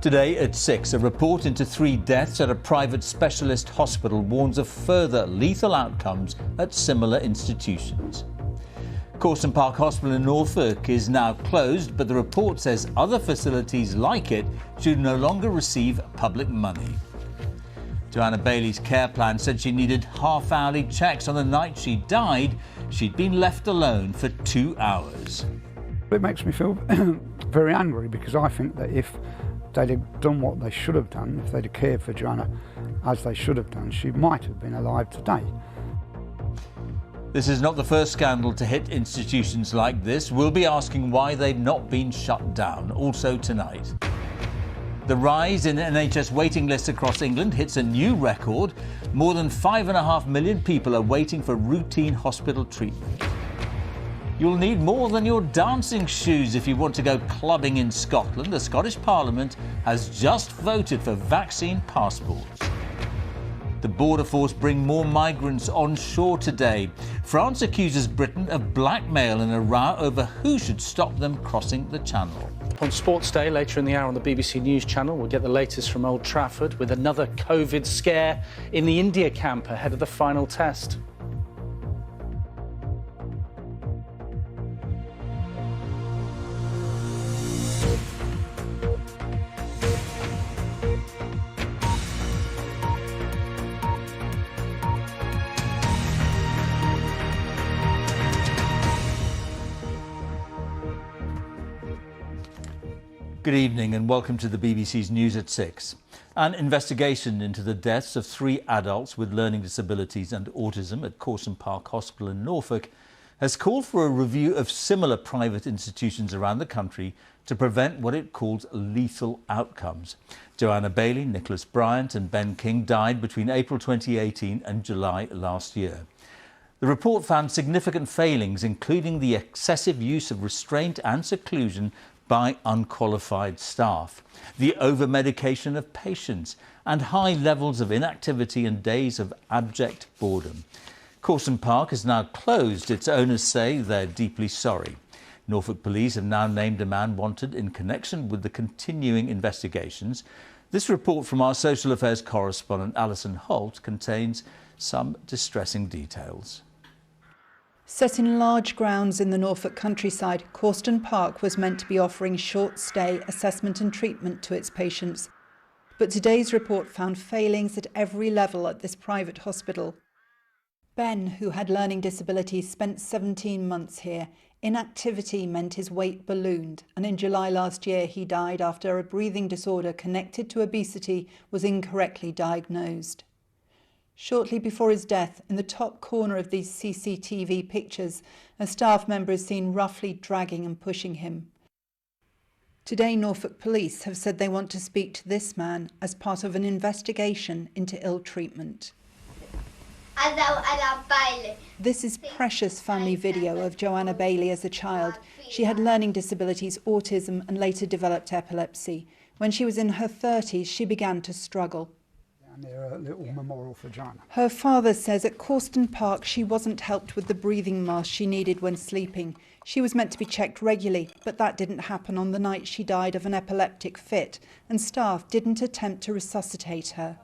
Today at 6, a report into 3 deaths at a private specialist hospital warns of further lethal outcomes at similar institutions. Corston Park Hospital in Norfolk is now closed, but the report says other facilities like it should no longer receive public money. Joanna Bailey's care plan said she needed half-hourly checks on the night she died. She'd been left alone for 2 hours. It makes me feel very angry, because I think that if they'd have done what they should have done, if they'd have cared for Joanna as they should have done, she might have been alive today. This is not the first scandal to hit institutions like this. We'll be asking why they've not been shut down, also tonight. The rise in NHS waiting lists across England hits a new record. More than 5.5 million people are waiting for routine hospital treatment. You'll need more than your dancing shoes if you want to go clubbing in Scotland. The Scottish Parliament has just voted for vaccine passports. The border force bring more migrants on shore today. France accuses Britain of blackmail in a row over who should stop them crossing the channel. On Sports Day, later in the hour on the BBC News channel, we'll get the latest from Old Trafford with another COVID scare in the India camp ahead of the final test. Good evening and welcome to the BBC's News at 6. An investigation into the deaths of 3 adults with learning disabilities and autism at Corston Park Hospital in Norfolk has called for a review of similar private institutions around the country to prevent what it calls lethal outcomes. Joanna Bailey, Nicholas Bryant and Ben King died between April 2018 and July last year. The report found significant failings, including the excessive use of restraint and seclusion by unqualified staff, the over-medication of patients and high levels of inactivity and days of abject boredom. Corston Park is now closed. Its owners say they're deeply sorry. Norfolk Police have now named a man wanted in connection with the continuing investigations. This report from our social affairs correspondent Alison Holt contains some distressing details. Set in large grounds in the Norfolk countryside, Corston Park was meant to be offering short-stay assessment and treatment to its patients. But today's report found failings at every level at this private hospital. Ben, who had learning disabilities, spent 17 months here. Inactivity meant his weight ballooned, and in July last year he died after a breathing disorder connected to obesity was incorrectly diagnosed. Shortly before his death, in the top corner of these CCTV pictures, a staff member is seen roughly dragging and pushing him. Today, Norfolk Police have said they want to speak to this man as part of an investigation into ill treatment. This is precious family video of Joanna Bailey as a child. She had learning disabilities, autism and later developed epilepsy. When she was in her 30s, she began to struggle. And they're a little memorial for Joanna. Her father says at Corston Park she wasn't helped with the breathing mask she needed when sleeping. She was meant to be checked regularly, but that didn't happen on the night she died of an epileptic fit, and staff didn't attempt to resuscitate her.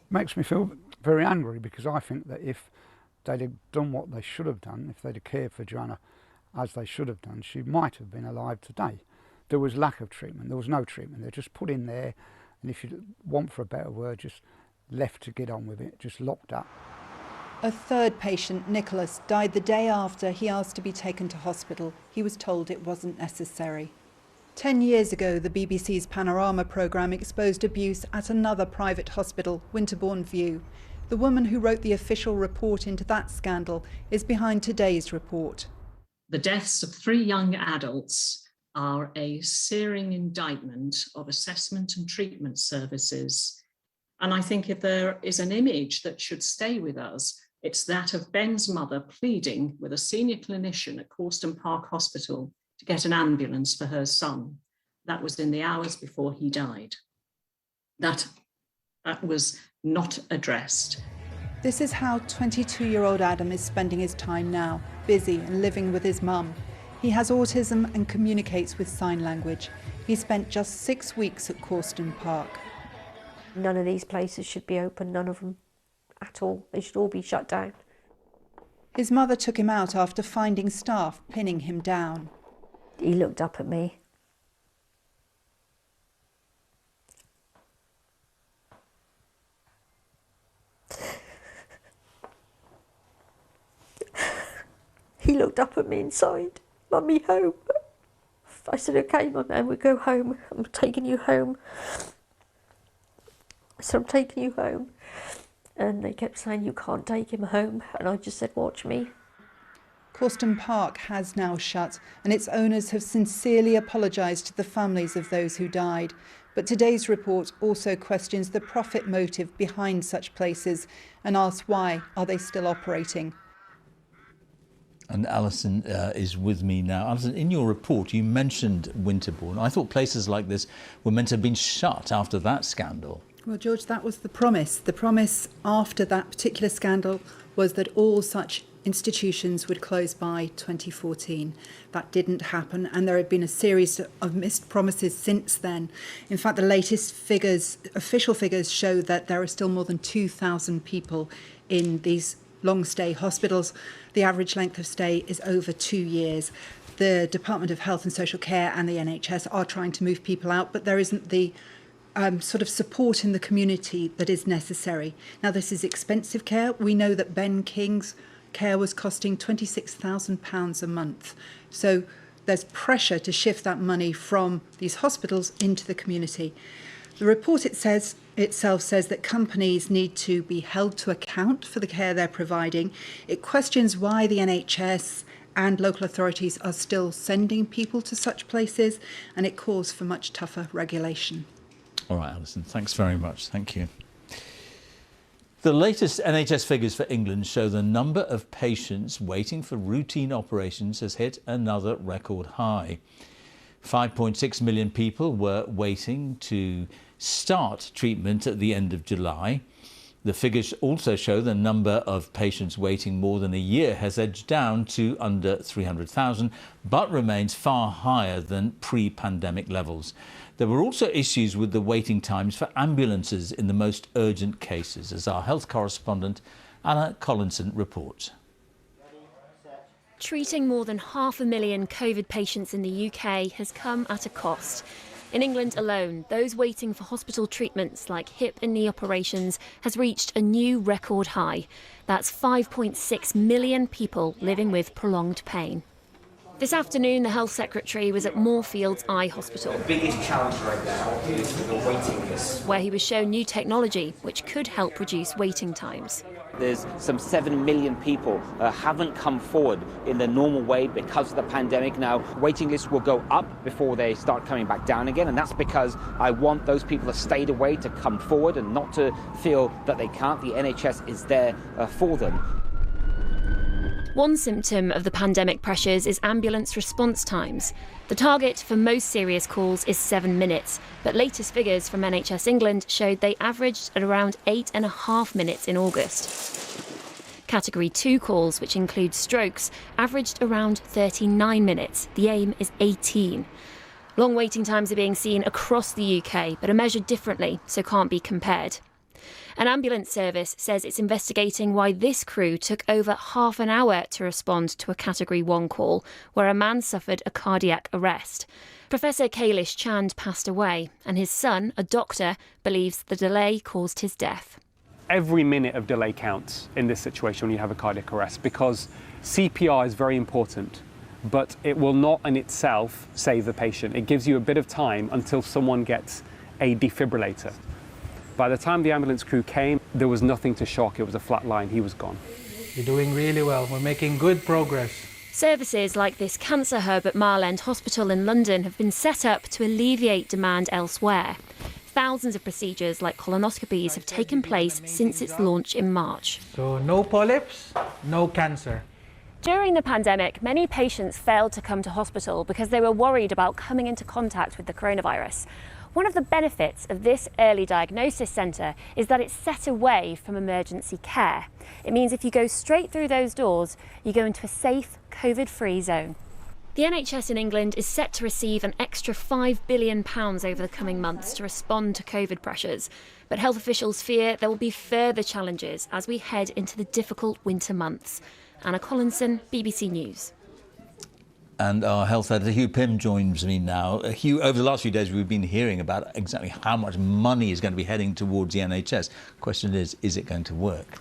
Makes me feel very angry, because I think that if they'd have done what they should have done, if they'd have cared for Joanna as they should have done, she might have been alive today. There was lack of treatment, there was no treatment. They're just put in there, and if you want for a better word, just left to get on with it, just locked up. A third patient, Nicholas, died the day after he asked to be taken to hospital. He was told it wasn't necessary. 10 years ago, the BBC's Panorama programme exposed abuse at another private hospital, Winterbourne View. The woman who wrote the official report into that scandal is behind today's report. The deaths of 3 young adults are a searing indictment of assessment and treatment services. And I think if there is an image that should stay with us, it's that of Ben's mother pleading with a senior clinician at Corston Park Hospital to get an ambulance for her son. That was in the hours before he died. That was not addressed. This is how 22-year-old Adam is spending his time now, busy and living with his mum. He has autism and communicates with sign language. He spent just 6 weeks at Corston Park. None of these places should be open, none of them at all. They should all be shut down. His mother took him out after finding staff pinning him down. He looked up at me. He looked up at me and sighed, "Mummy, home." I said, "Okay, Mum, and we go home. I'm taking you home." I said, "I'm taking you home." And they kept saying, "You can't take him home." And I just said, "Watch me." Corston Park has now shut, and its owners have sincerely apologised to the families of those who died. But today's report also questions the profit motive behind such places and asks why are they still operating. And Alison is with me now. Alison, in your report, you mentioned Winterbourne. I thought places like this were meant to have been shut after that scandal. Well, George, that was the promise. The promise after that particular scandal was that all such institutions would close by 2014. That didn't happen, and there have been a series of missed promises since then. In fact, the latest figures, official figures, show that there are still more than 2,000 people in these long-stay hospitals. The average length of stay is over 2 years. The Department of Health and Social Care and the NHS are trying to move people out, but there isn't the sort of support in the community that is necessary. Now, this is expensive care. We know that Ben King's care was costing £26,000 a month. So there's pressure to shift that money from these hospitals into the community. The report itself says that companies need to be held to account for the care they're providing. It questions why the NHS and local authorities are still sending people to such places, and it calls for much tougher regulation. All right, Alison, thanks very much. Thank you. The latest NHS figures for England show the number of patients waiting for routine operations has hit another record high. 5.6 million people were waiting to start treatment at the end of July. The figures also show the number of patients waiting more than a year has edged down to under 300,000, but remains far higher than pre-pandemic levels. There were also issues with the waiting times for ambulances in the most urgent cases, as our health correspondent Anna Collinson reports. Treating more than 500,000 COVID patients in the UK has come at a cost. In England alone, those waiting for hospital treatments like hip and knee operations has reached a new record high. That's 5.6 million people living with prolonged pain. This afternoon, the Health Secretary was at Moorfields Eye Hospital. The biggest challenge right now is the waiting list, where he was shown new technology which could help reduce waiting times. There's some 7 million people haven't come forward in the normal way because of the pandemic. Now, waiting lists will go up before they start coming back down again, and that's because I want those people that stayed away to come forward and not to feel that they can't. The NHS is there for them. One symptom of the pandemic pressures is ambulance response times. The target for most serious calls is 7 minutes, but latest figures from NHS England showed they averaged at around 8.5 minutes in August. Category 2 calls, which include strokes, averaged around 39 minutes. The aim is 18. Long waiting times are being seen across the UK, but are measured differently, so can't be compared. An ambulance service says it's investigating why this crew took over half an hour to respond to a Category 1 call, where a man suffered a cardiac arrest. Professor Khalid Chand passed away, and his son, a doctor, believes the delay caused his death. Every minute of delay counts in this situation when you have a cardiac arrest, because CPR is very important, but it will not in itself save the patient. It gives you a bit of time until someone gets a defibrillator. By the time the ambulance crew came, there was nothing to shock. It was a flat line. He was gone. You're doing really well. We're making good progress. Services like this cancer hub at Mile End Hospital in London have been set up to alleviate demand elsewhere. Thousands of procedures like colonoscopies have taken place since its launch in March. So no polyps, no cancer. During the pandemic, many patients failed to come to hospital because they were worried about coming into contact with the coronavirus. One of the benefits of this early diagnosis centre is that it's set away from emergency care. It means if you go straight through those doors, you go into a safe, COVID-free zone. The NHS in England is set to receive an extra £5 billion over the coming months to respond to COVID pressures. But health officials fear there will be further challenges as we head into the difficult winter months. Anna Collinson, BBC News. And our health editor, Hugh Pim, joins me now. Hugh, over the last few days, we've been hearing about exactly how much money is going to be heading towards the NHS. The question is it going to work?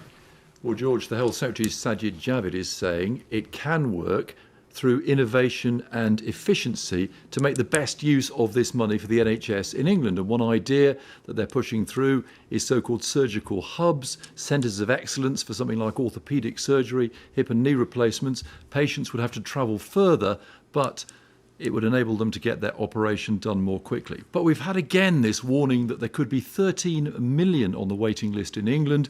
Well, George, the Health Secretary, Sajid Javid, is saying it can work through innovation and efficiency to make the best use of this money for the NHS in England. And one idea that they're pushing through is so-called surgical hubs, centres of excellence for something like orthopaedic surgery, hip and knee replacements. Patients would have to travel further, but it would enable them to get their operation done more quickly. But we've had again this warning that there could be 13 million on the waiting list in England,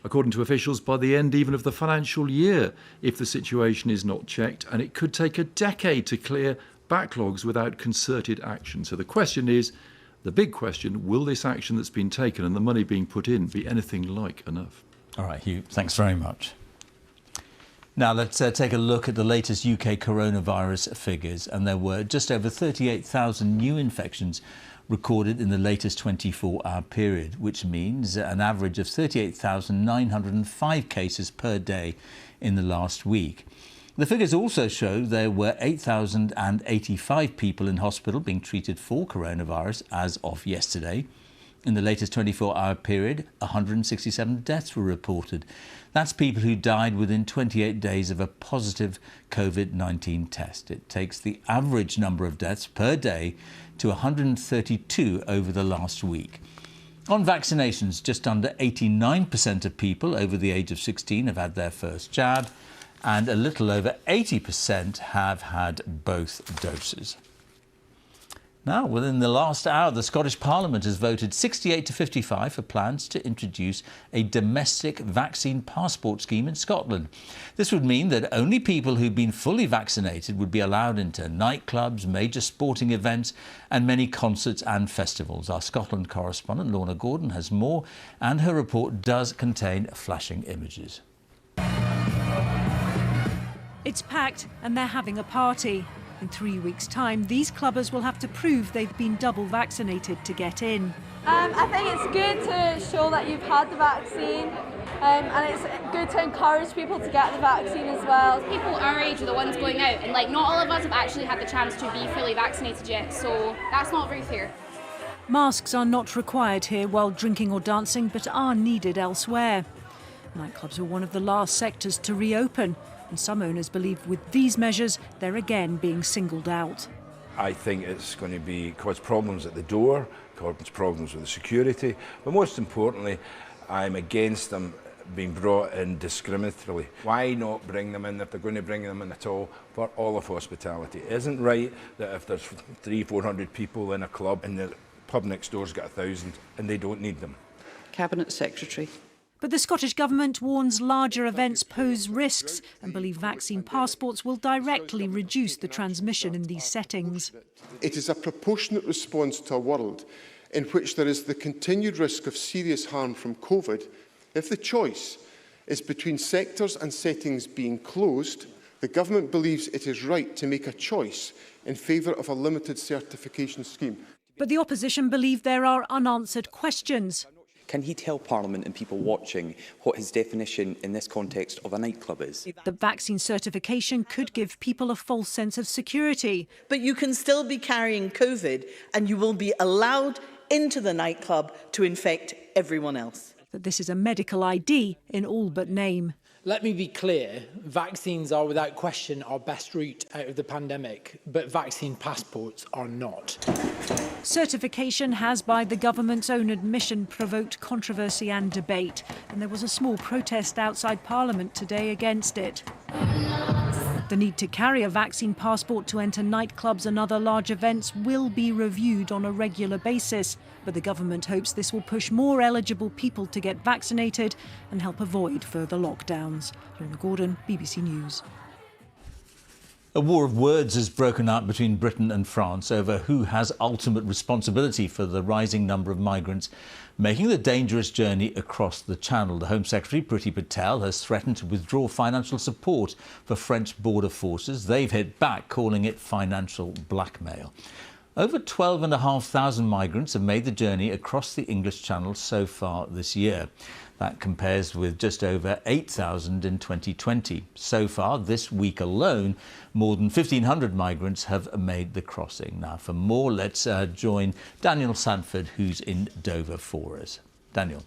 according to officials, by the end even of the financial year, if the situation is not checked, and it could take a decade to clear backlogs without concerted action. So the question is, the big question, will this action that's been taken and the money being put in be anything like enough? All right, Hugh, thanks very much. Now let's take a look at the latest UK coronavirus figures, and there were just over 38,000 new infections recorded in the latest 24-hour period, which means an average of 38,905 cases per day in the last week. The figures also show there were 8,085 people in hospital being treated for coronavirus as of yesterday. In the latest 24-hour period, 167 deaths were reported. That's people who died within 28 days of a positive COVID-19 test. It takes the average number of deaths per day to 132 over the last week. On vaccinations, just under 89% of people over the age of 16 have had their first jab, and a little over 80% have had both doses. Now, within the last hour, the Scottish Parliament has voted 68 to 55 for plans to introduce a domestic vaccine passport scheme in Scotland. This would mean that only people who've been fully vaccinated would be allowed into nightclubs, major sporting events and many concerts and festivals. Our Scotland correspondent, Lorna Gordon, has more, and her report does contain flashing images. It's packed and they're having a party. In 3 weeks' time, these clubbers will have to prove they've been double vaccinated to get in. I think it's good to show that you've had the vaccine, and it's good to encourage people to get the vaccine as well. People our age are the ones going out, and not all of us have actually had the chance to be fully vaccinated yet, so that's not very fair. Masks are not required here while drinking or dancing, but are needed elsewhere. Nightclubs were one of the last sectors to reopen, and some owners believe with these measures they're again being singled out. I think it's going to cause problems at the door, cause problems with the security, but most importantly, I'm against them being brought in discriminatorily. Why not bring them in, if they're going to bring them in at all, for all of hospitality? It isn't right that if there's 300-400 people in a club and the pub next door's got 1,000 and they don't need them. Cabinet Secretary. But the Scottish Government warns larger events pose risks and believe vaccine passports will directly reduce the transmission in these settings. It is a proportionate response to a world in which there is the continued risk of serious harm from COVID. If the choice is between sectors and settings being closed, the Government believes it is right to make a choice in favour of a limited certification scheme. But the opposition believe there are unanswered questions. Can he tell Parliament and people watching what his definition in this context of a nightclub is? The vaccine certification could give people a false sense of security. But you can still be carrying COVID and you will be allowed into the nightclub to infect everyone else. That this is a medical ID in all but name. Let me be clear, vaccines are without question our best route out of the pandemic, but vaccine passports are not. Certification has, by the government's own admission, provoked controversy and debate, and there was a small protest outside Parliament today against it. The need to carry a vaccine passport to enter nightclubs and other large events will be reviewed on a regular basis, but the government hopes this will push more eligible people to get vaccinated and help avoid further lockdowns. Lorna Gordon, BBC News. A war of words has broken out between Britain and France over who has ultimate responsibility for the rising number of migrants making the dangerous journey across the Channel. The Home Secretary, Priti Patel, has threatened to withdraw financial support for French border forces. They've hit back, calling it financial blackmail. Over 12,500 migrants have made the journey across the English Channel so far this year. That compares with just over 8,000 in 2020. So far, this week alone, more than 1,500 migrants have made the crossing. Now, for more, let's join Daniel Sanford, who's in Dover for us. Daniel.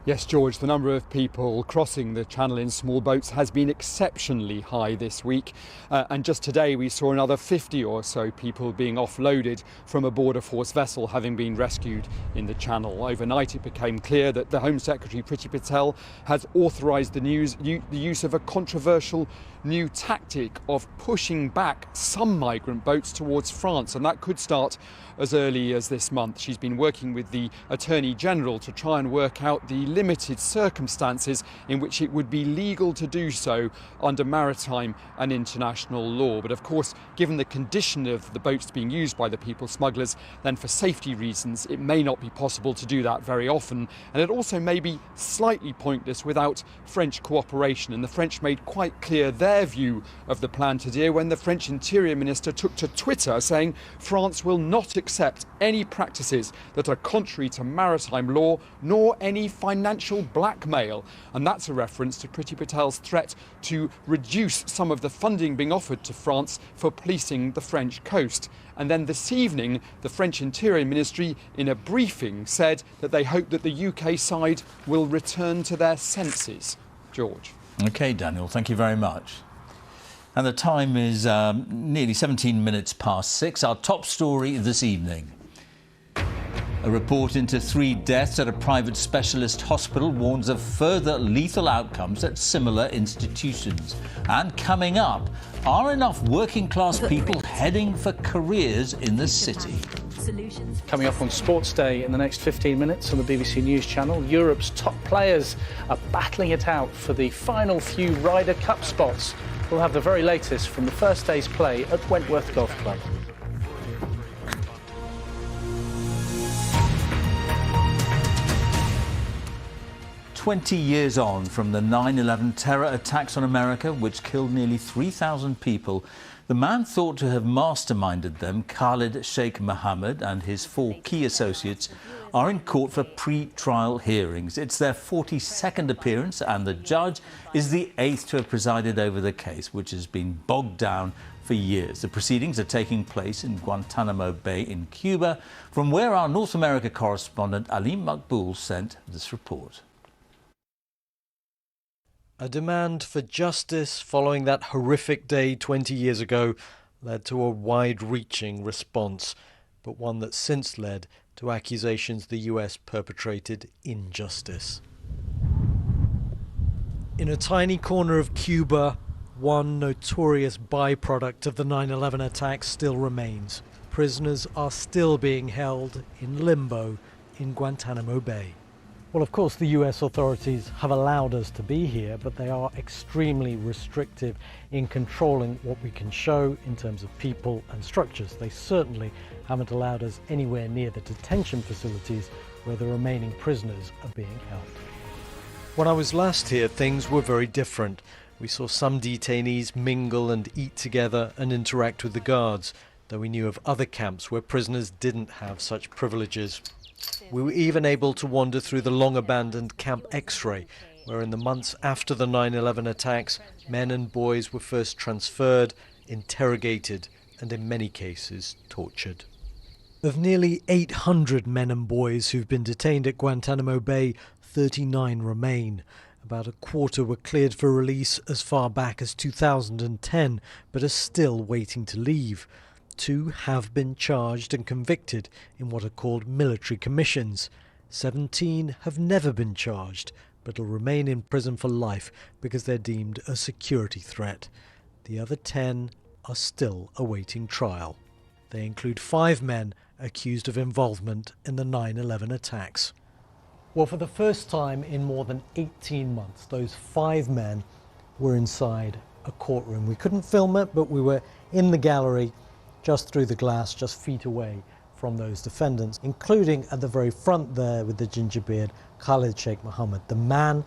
Yes, George, the number of people crossing the Channel in small boats has been exceptionally high this week. And just today we saw another 50 or so people being offloaded from a border force vessel having been rescued in the Channel. Overnight it became clear that the Home Secretary, Priti Patel, has authorised the use of a controversial new tactic of pushing back some migrant boats towards France, and that could start as early as this month. She's been working with the Attorney General to try and work out the limited circumstances in which it would be legal to do so under maritime and international law. But of course, given the condition of the boats being used by the people smugglers, then for safety reasons it may not be possible to do that very often, and it also may be slightly pointless without French cooperation. And the French made quite clear their view of the plan today when the French Interior Minister took to Twitter saying France will not accept any practices that are contrary to maritime law nor any financial blackmail. And that's a reference to Priti Patel's threat to reduce some of the funding being offered to France for policing the French coast. And then this evening, the French Interior Ministry, in a briefing, said that they hope that the UK side will return to their senses. George. OK, Daniel, thank you very much. And the time is nearly 17 minutes past 6. Our top story this evening. A report into 3 deaths at a private specialist hospital warns of further lethal outcomes at similar institutions. And coming up, are enough working class people heading for careers in the city? Coming up on Sports Day in the next 15 minutes on the BBC News Channel, Europe's top players are battling it out for the final few Ryder Cup spots. We'll have the very latest from the first day's play at Wentworth Golf Club. "20 years on from the 9/11 terror attacks on America, which killed nearly 3,000 people, the man thought to have masterminded them, Khalid Sheikh Mohammed, and his 4 key associates are in court for pre-trial hearings. It's their 42nd appearance, and the judge is the 8th to have presided over the case, which has been bogged down for years. The proceedings are taking place in Guantanamo Bay in Cuba, from where our North America correspondent Ali Maqbool sent this report. A demand for justice following that horrific day 20 years ago led to a wide-reaching response, but one that since led to accusations the US perpetrated injustice. In a tiny corner of Cuba, one notorious byproduct of the 9/11 attacks still remains. Prisoners are still being held in limbo in Guantanamo Bay. Well, of course, the US authorities have allowed us to be here, but they are extremely restrictive in controlling what we can show in terms of people and structures. They certainly haven't allowed us anywhere near the detention facilities where the remaining prisoners are being held. When I was last here, things were very different. We saw some detainees mingle and eat together and interact with the guards, though we knew of other camps where prisoners didn't have such privileges. We were even able to wander through the long-abandoned Camp X-Ray, where in the months after the 9/11 attacks, men and boys were first transferred, interrogated, and in many cases tortured. Of nearly 800 men and boys who've been detained at Guantanamo Bay, 39 remain. About a quarter were cleared for release as far back as 2010, but are still waiting to leave. 2 have been charged and convicted in what are called military commissions. 17 have never been charged, but will remain in prison for life because they're deemed a security threat. The other 10 are still awaiting trial. They include 5 men accused of involvement in the 9/11 attacks. Well, for the first time in more than 18 months, those 5 men were inside a courtroom. We couldn't film it, but we were in the gallery, just through the glass, just feet away from those defendants, including at the very front there with the ginger beard, Khalid Sheikh Mohammed, the man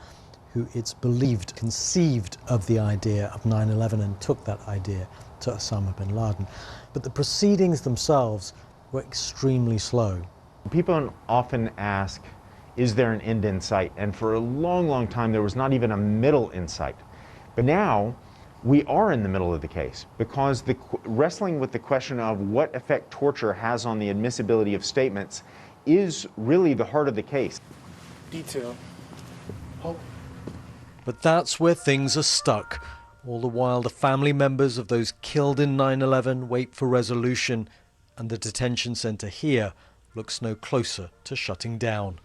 who it's believed conceived of the idea of 9/11 and took that idea to Osama bin Laden. But the proceedings themselves were extremely slow. People often ask, is there an end in sight? And for a long, long time, there was not even a middle in sight. But now, we are in the middle of the case because wrestling with the question of what effect torture has on the admissibility of statements is really the heart of the case. Detail. But that's where things are stuck. All the while, the family members of those killed in 9/11 wait for resolution, and the detention centre here looks no closer to shutting down.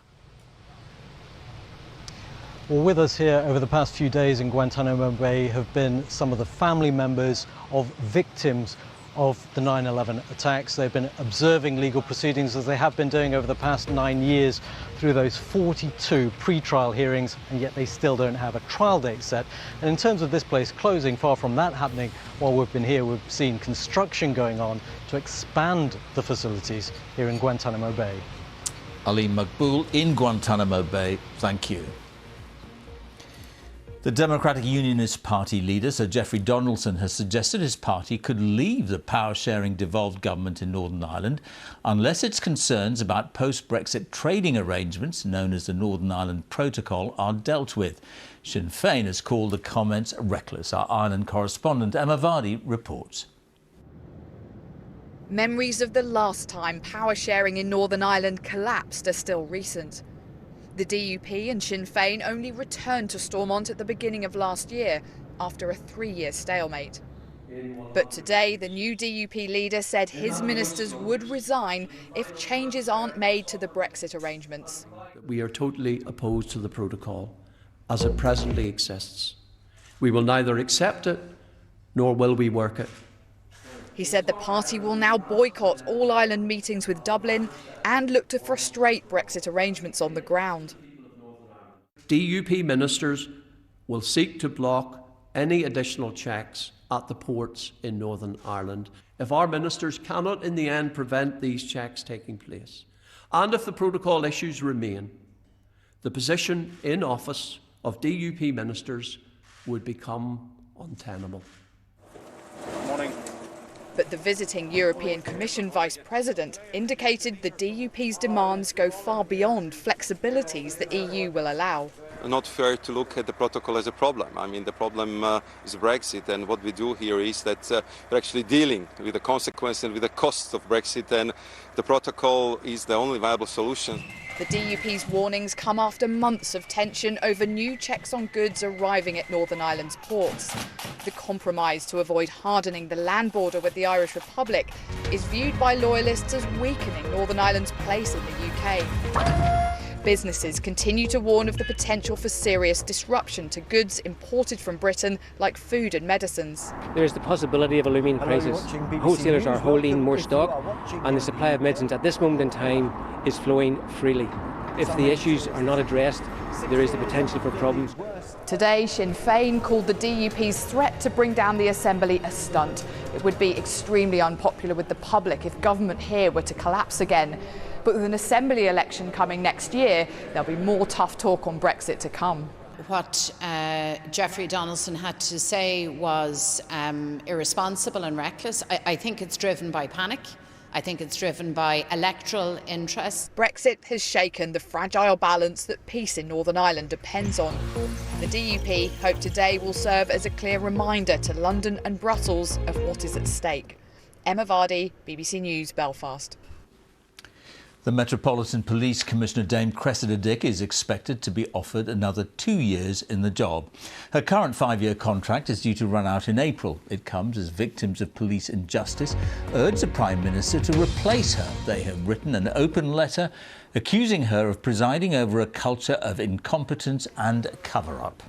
Well, with us here over the past few days in Guantanamo Bay have been some of the family members of victims of the 9/11 attacks. They've been observing legal proceedings, as they have been doing over the past 9 years, through those 42 pre-trial hearings, and yet they still don't have a trial date set. And in terms of this place closing, far from that happening, while we've been here, we've seen construction going on to expand the facilities here in Guantanamo Bay. Ali Maqbool in Guantanamo Bay, thank you. The Democratic Unionist Party leader, Sir Geoffrey Donaldson, has suggested his party could leave the power-sharing devolved government in Northern Ireland unless its concerns about post-Brexit trading arrangements, known as the Northern Ireland Protocol, are dealt with. Sinn Féin has called the comments reckless. Our Ireland correspondent Emma Vardy reports. Memories of the last time power sharing in Northern Ireland collapsed are still recent. The DUP and Sinn Féin only returned to Stormont at the beginning of last year, after a 3-year stalemate. But today, the new DUP leader said his ministers would resign if changes aren't made to the Brexit arrangements. We are totally opposed to the protocol as it presently exists. We will neither accept it, nor will we work it. He said the party will now boycott all-Ireland meetings with Dublin and look to frustrate Brexit arrangements on the ground. DUP ministers will seek to block any additional checks at the ports in Northern Ireland if our ministers cannot in the end prevent these checks taking place. And if the protocol issues remain, the position in office of DUP ministers would become untenable. Morning. But the visiting European Commission Vice President indicated the DUP's demands go far beyond flexibilities the EU will allow. Not fair to look at the protocol as a problem. I mean, the problem is Brexit, and what we do here is that we're actually dealing with the consequences and with the costs of Brexit, and the protocol is the only viable solution. The DUP's warnings come after months of tension over new checks on goods arriving at Northern Ireland's ports. The compromise to avoid hardening the land border with the Irish Republic is viewed by loyalists as weakening Northern Ireland's place in the UK. Businesses continue to warn of the potential for serious disruption to goods imported from Britain, like food and medicines. There is the possibility of a looming crisis. Wholesalers are holding more stock, and the supply of medicines at this moment in time is flowing freely. If the issues are not addressed, there is the potential for problems. Today, Sinn Féin called the DUP's threat to bring down the Assembly a stunt. It would be extremely unpopular with the public if government here were to collapse again. But with an Assembly election coming next year, there'll be more tough talk on Brexit to come. What Geoffrey Donaldson had to say was irresponsible and reckless. I think it's driven by panic. I think it's driven by electoral interest. Brexit has shaken the fragile balance that peace in Northern Ireland depends on. The DUP hope today will serve as a clear reminder to London and Brussels of what is at stake. Emma Vardy, BBC News, Belfast. The Metropolitan Police Commissioner Dame Cressida Dick is expected to be offered another 2 years in the job. Her current 5-year contract is due to run out in April. It comes as victims of police injustice urge the Prime Minister to replace her. They have written an open letter accusing her of presiding over a culture of incompetence and cover-up.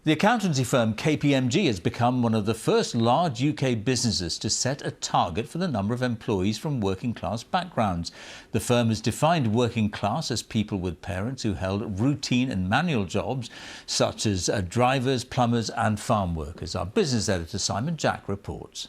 The accountancy firm KPMG has become one of the first large UK businesses to set a target for the number of employees from working class backgrounds. The firm has defined working class as people with parents who held routine and manual jobs, such as drivers, plumbers and farm workers. Our business editor Simon Jack reports.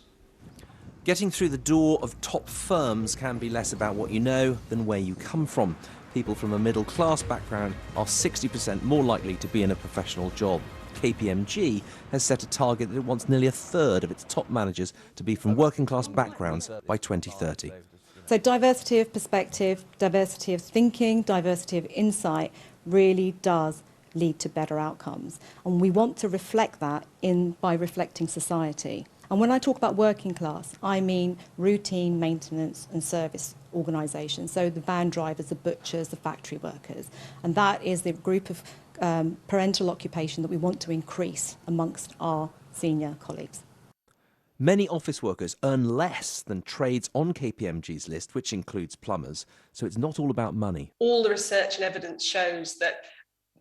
Getting through the door of top firms can be less about what you know than where you come from. People from a middle-class background are 60% more likely to be in a professional job. KPMG has set a target that it wants nearly a third of its top managers to be from working-class backgrounds by 2030. So diversity of perspective, diversity of thinking, diversity of insight really does lead to better outcomes. And we want to reflect that by reflecting society. And when I talk about working class, I mean routine maintenance and service organisations. So the van drivers, the butchers, the factory workers. And that is the group of parental occupation that we want to increase amongst our senior colleagues. Many office workers earn less than trades on KPMG's list, which includes plumbers, so it's not all about money. All the research and evidence shows that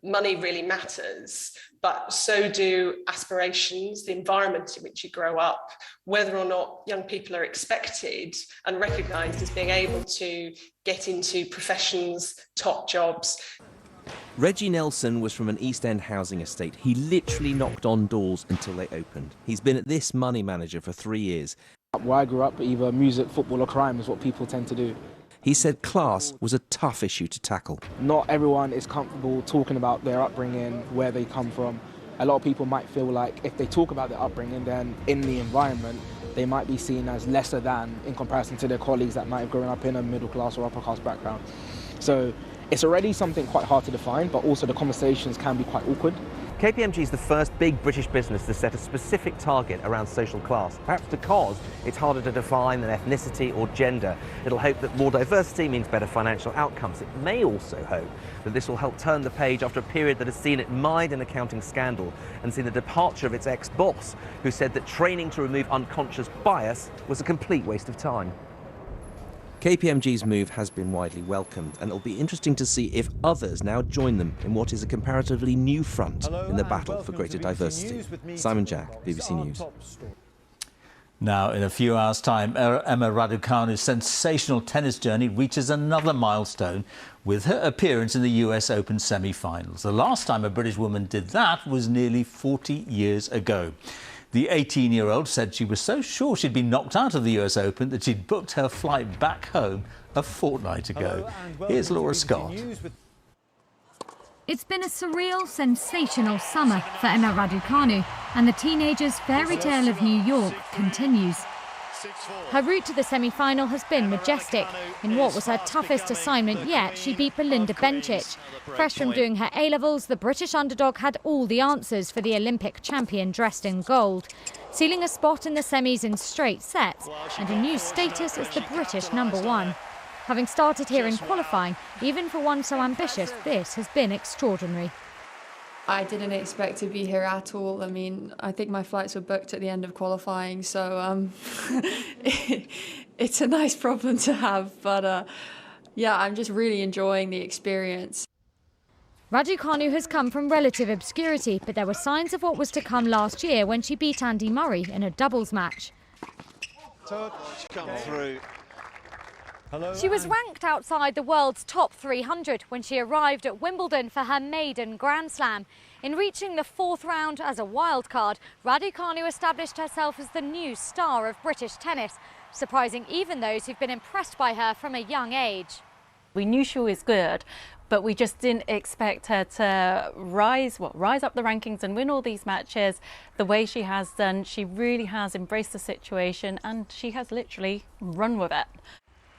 money really matters, but so do aspirations, the environment in which you grow up, whether or not young people are expected and recognised as being able to get into professions, top jobs. Reggie Nelson was from an East End housing estate. He literally knocked on doors until they opened. He's been at this money manager for 3 years. Where I grew up, either music, football or crime is what people tend to do. He said class was a tough issue to tackle. Not everyone is comfortable talking about their upbringing, where they come from. A lot of people might feel like if they talk about their upbringing, then in the environment, they might be seen as lesser than in comparison to their colleagues that might have grown up in a middle class or upper class background. So it's already something quite hard to define, but also the conversations can be quite awkward. KPMG is the first big British business to set a specific target around social class, perhaps because it's harder to define than ethnicity or gender. It'll hope that more diversity means better financial outcomes. It may also hope that this will help turn the page after a period that has seen it mired in accounting scandal and seen the departure of its ex-boss, who said that training to remove unconscious bias was a complete waste of time. KPMG's move has been widely welcomed, and it'll be interesting to see if others now join them in what is a comparatively new front in the battle for greater diversity. Simon Jack, BBC News. Now, in a few hours' time, Emma Raducanu's sensational tennis journey reaches another milestone with her appearance in the US Open semi-finals. The last time a British woman did that was nearly 40 years ago. The 18-year-old said she was so sure she'd been knocked out of the US Open that she'd booked her flight back home a fortnight ago. Here's Laura Scott. It's been a surreal, sensational summer for Emma Raducanu, and the teenager's fairy tale of New York continues. Her route to the semi-final has been majestic. In what was her toughest assignment yet, she beat Belinda Bencic. Fresh from doing her A-levels, the British underdog had all the answers for the Olympic champion dressed in gold, sealing a spot in the semis in straight sets and a new status as the British #1. Having started here in qualifying, even for one so ambitious, this has been extraordinary. I didn't expect to be here at all. I mean, I think my flights were booked at the end of qualifying, so it's a nice problem to have. But yeah, I'm just really enjoying the experience. Raducanu has come from relative obscurity, but there were signs of what was to come last year when she beat Andy Murray in a doubles match. Come through. She was ranked outside the world's top 300 when she arrived at Wimbledon for her maiden Grand Slam. In reaching the fourth round as a wild card, Raducanu established herself as the new star of British tennis, surprising even those who've been impressed by her from a young age. We knew she was good, but we just didn't expect her to rise up the rankings and win all these matches the way she has done. She really has embraced the situation and she has literally run with it.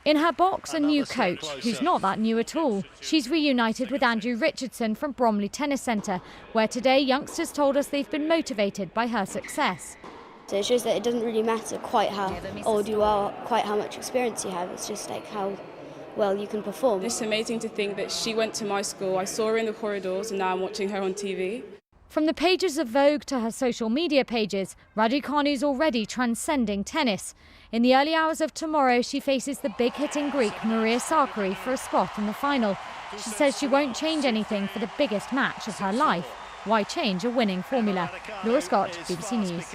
In her box, a new coach, who's not that new at all. She's reunited with Andrew Richardson from Bromley Tennis Centre, where today youngsters told us they've been motivated by her success. So it shows that it doesn't really matter quite how old you are, quite how much experience you have. It's just like how well you can perform. It's amazing to think that she went to my school, I saw her in the corridors, and now I'm watching her on TV. From the pages of Vogue to her social media pages, Raducanu's already transcending tennis. In the early hours of tomorrow, she faces the big-hitting Greek Maria Sakkari for a spot in the final. She says she won't change anything for the biggest match of her life. Why change a winning formula? Laura Scott, BBC News.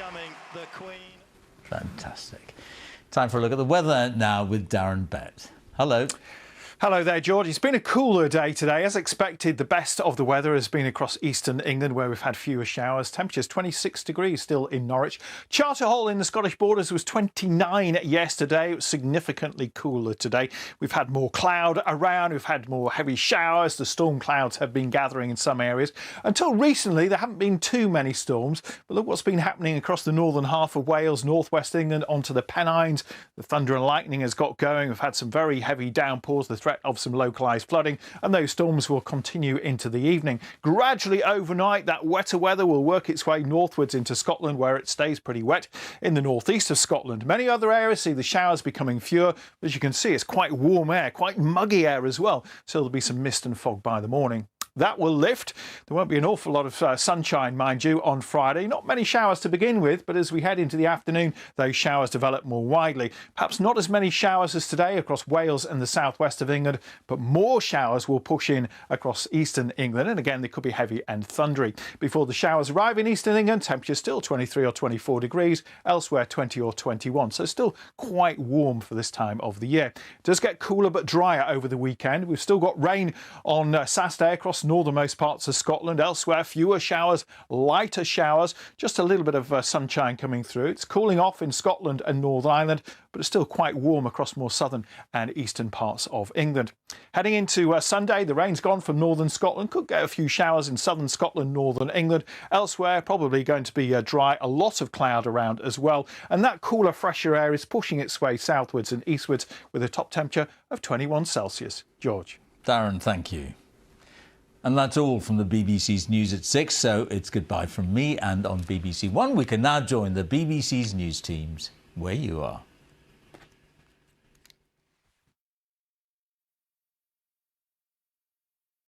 Fantastic. Time for a look at the weather now with Darren Bett. Hello. Hello there, George. It's been a cooler day today. As expected, the best of the weather has been across eastern England, where we've had fewer showers. Temperatures 26 degrees still in Norwich. Charterholt in the Scottish borders was 29 yesterday. It was significantly cooler today. We've had more cloud around. We've had more heavy showers. The storm clouds have been gathering in some areas. Until recently, there haven't been too many storms. But look what's been happening across the northern half of Wales, northwest England, onto the Pennines. The thunder and lightning has got going. We've had some very heavy downpours. The threat of some localised flooding, and those storms will continue into the evening. Gradually overnight, that wetter weather will work its way northwards into Scotland, where it stays pretty wet in the northeast of Scotland. Many other areas see the showers becoming fewer. As you can see, it's quite warm air, quite muggy air as well, so there'll be some mist and fog by the morning. That will lift. There won't be an awful lot of sunshine, mind you, on Friday. Not many showers to begin with, but as we head into the afternoon, those showers develop more widely. Perhaps not as many showers as today across Wales and the southwest of England, but more showers will push in across eastern England. And again, they could be heavy and thundery. Before the showers arrive in eastern England, temperatures still 23 or 24 degrees, elsewhere 20 or 21. So still quite warm for this time of the year. It does get cooler but drier over the weekend. We've still got rain on Saturday across northernmost parts of Scotland. Elsewhere, fewer showers, lighter showers, just a little bit of sunshine coming through. It's cooling off in Scotland and Northern Ireland, but it's still quite warm across more southern and eastern parts of England. Heading into Sunday, the rain's gone from northern Scotland. Could get a few showers in southern Scotland, northern England. Elsewhere, probably going to be dry, a lot of cloud around as well. And that cooler, fresher air is pushing its way southwards and eastwards with a top temperature of 21 Celsius. George. Darren, thank you. And that's all from the BBC's News at 6, so it's goodbye from me. And on BBC One, we can now join the BBC's news teams where you are.